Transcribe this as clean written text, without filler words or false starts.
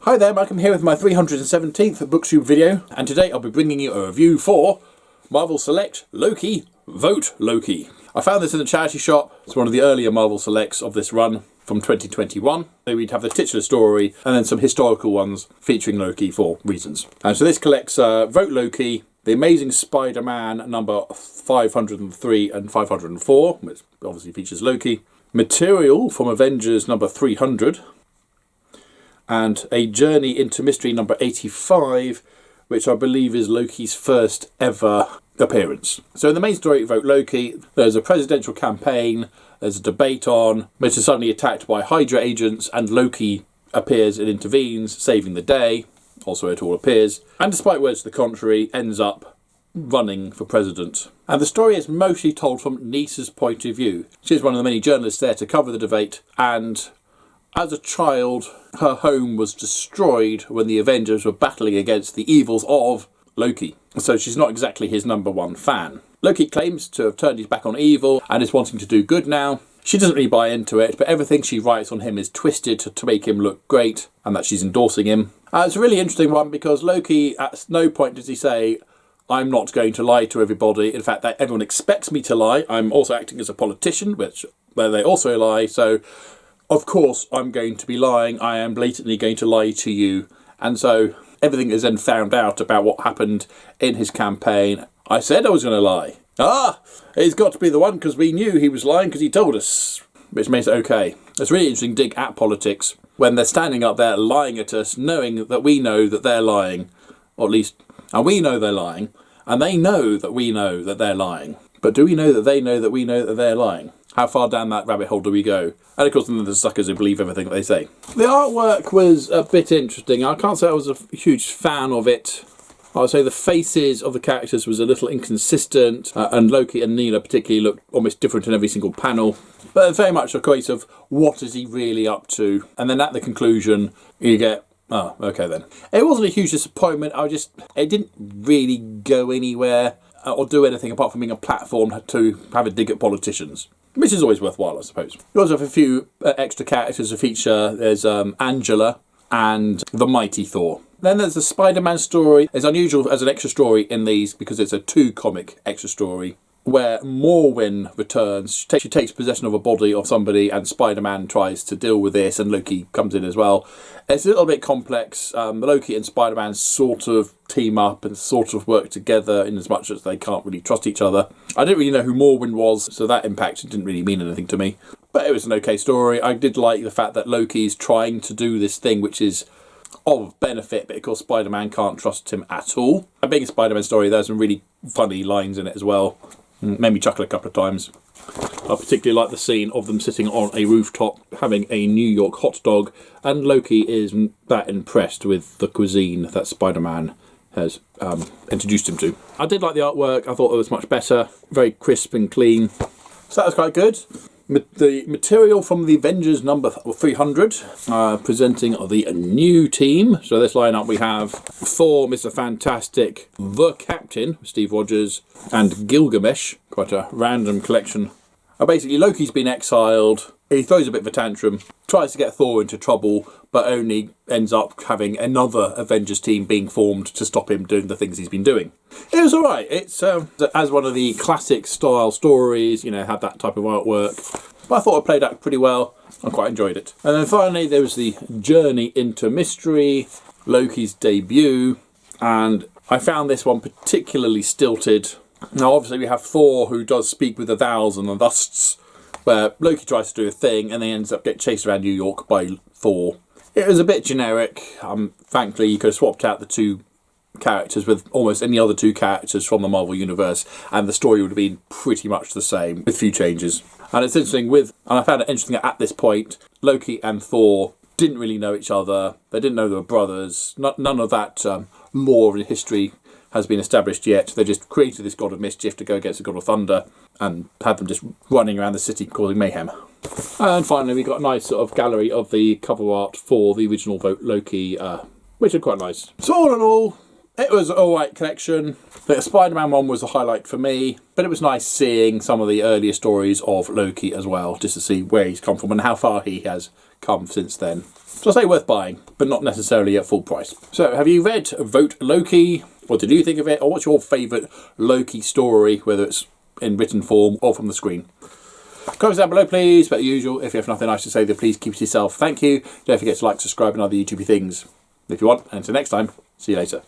Hi there, Malcolm here with my 317th Booktube video, and today I'll be bringing you a review for Marvel Select Loki, Vote Loki. I found this in the charity shop. It's one of the earlier Marvel Selects of this run from 2021. So we'd have the titular story and then some historical ones featuring Loki for reasons. And so this collects Vote Loki, The Amazing Spider-Man number 503 and 504, which obviously features Loki, Material from Avengers number 300, and A Journey into Mystery number 85, which I believe is Loki's first ever appearance. So in the main story, Vote Loki, there's a presidential campaign, there's a debate on, which is suddenly attacked by Hydra agents, and Loki appears and intervenes, saving the day, also it all appears, and despite words to the contrary, ends up running for president. And the story is mostly told from Nisa's point of view. She's one of the many journalists there to cover the debate, and as a child, her home was destroyed when the Avengers were battling against the evils of Loki. So she's not exactly his number one fan. Loki claims to have turned his back on evil and is wanting to do good now. She doesn't really buy into it, but everything she writes on him is twisted to make him look great, and that she's endorsing him. It's a really interesting one because Loki, at no point does he say, I'm not going to lie to everybody. In fact, everyone expects me to lie. I'm also acting as a politician, where they also lie, so of course I'm going to be lying. I am blatantly going to lie to you. And so everything is then found out about what happened in his campaign. I said I was going to lie. He's got to be the one because we knew he was lying because he told us, which makes it okay. It's a really interesting dig at politics when they're standing up there lying at us, knowing that we know that they're lying, or at least, and we know they're lying, and they know that we know that they're lying. But do we know that they know that we know that they're lying? How far down that rabbit hole do we go? And of course, then there's suckers who believe everything that they say. The artwork was a bit interesting. I can't say I was a huge fan of it. I would say the faces of the characters was a little inconsistent, and Loki and Nina particularly looked almost different in every single panel. But very much a case of what is he really up to? And then at the conclusion, you get, oh, okay then. It wasn't a huge disappointment. It didn't really go anywhere or do anything apart from being a platform to have a dig at politicians, which is always worthwhile, I suppose. You also have a few extra characters to feature. There's Angela and the Mighty Thor. Then there's the Spider-Man story. It's unusual as an extra story in these because it's a 2-comic extra story where Morwen returns. She takes possession of a body of somebody and Spider-Man tries to deal with this and Loki comes in as well. It's a little bit complex. Loki and Spider-Man sort of team up and sort of work together in as much as they can't really trust each other. I didn't really know who Morwen was, so that impact didn't really mean anything to me. But it was an okay story. I did like the fact that Loki's trying to do this thing which is of benefit, but of course Spider-Man can't trust him at all. A big Spider-Man story, there's some really funny lines in it as well. Made me chuckle a couple of times. I particularly like the scene of them sitting on a rooftop having a New York hot dog, and Loki is that impressed with the cuisine that Spider-Man has introduced him to. I did like the artwork. I thought it was much better. Very crisp and clean. So that was quite good. The Material from the Avengers number 300, presenting the new team. So this lineup we have Thor, Mr. Fantastic, The Captain, Steve Rogers, and Gilgamesh. Quite a random collection. Basically, Loki's been exiled. He throws a bit of a tantrum, tries to get Thor into trouble, but only ends up having another Avengers team being formed to stop him doing the things he's been doing. It was alright. It's as one of the classic style stories, had that type of artwork. But I thought it played out pretty well. I quite enjoyed it. And then finally, there was the Journey into Mystery, Loki's debut, and I found this one particularly stilted. Now, obviously, we have Thor, who does speak with the thous and the thusts, where Loki tries to do a thing and then ends up getting chased around New York by Thor. It was a bit generic. Frankly, you could have swapped out the two characters with almost any other two characters from the Marvel Universe, and the story would have been pretty much the same, with few changes. And it's interesting and I found it interesting that at this point, Loki and Thor didn't really know each other. They didn't know they were brothers. None of that lore in history has been established yet. They just created this god of mischief to go against the god of thunder and had them just running around the city causing mayhem. And finally, we got a nice sort of gallery of the cover art for the original Vote Loki, which are quite nice. So all in all, It was an alright collection. The Spider-Man one was a highlight for me, but it was nice seeing some of the earlier stories of Loki as well, just to see where he's come from and how far he has come since then. So I say worth buying, but not necessarily at full price. So have you read Vote Loki? What did you think of it? Or what's your favourite Loki story, whether it's in written form or from the screen? Comments down below, please. But as usual, if you have nothing nice to say, then please keep it to yourself. Thank you. Don't forget to like, subscribe, and other YouTubey things if you want. And until next time, see you later.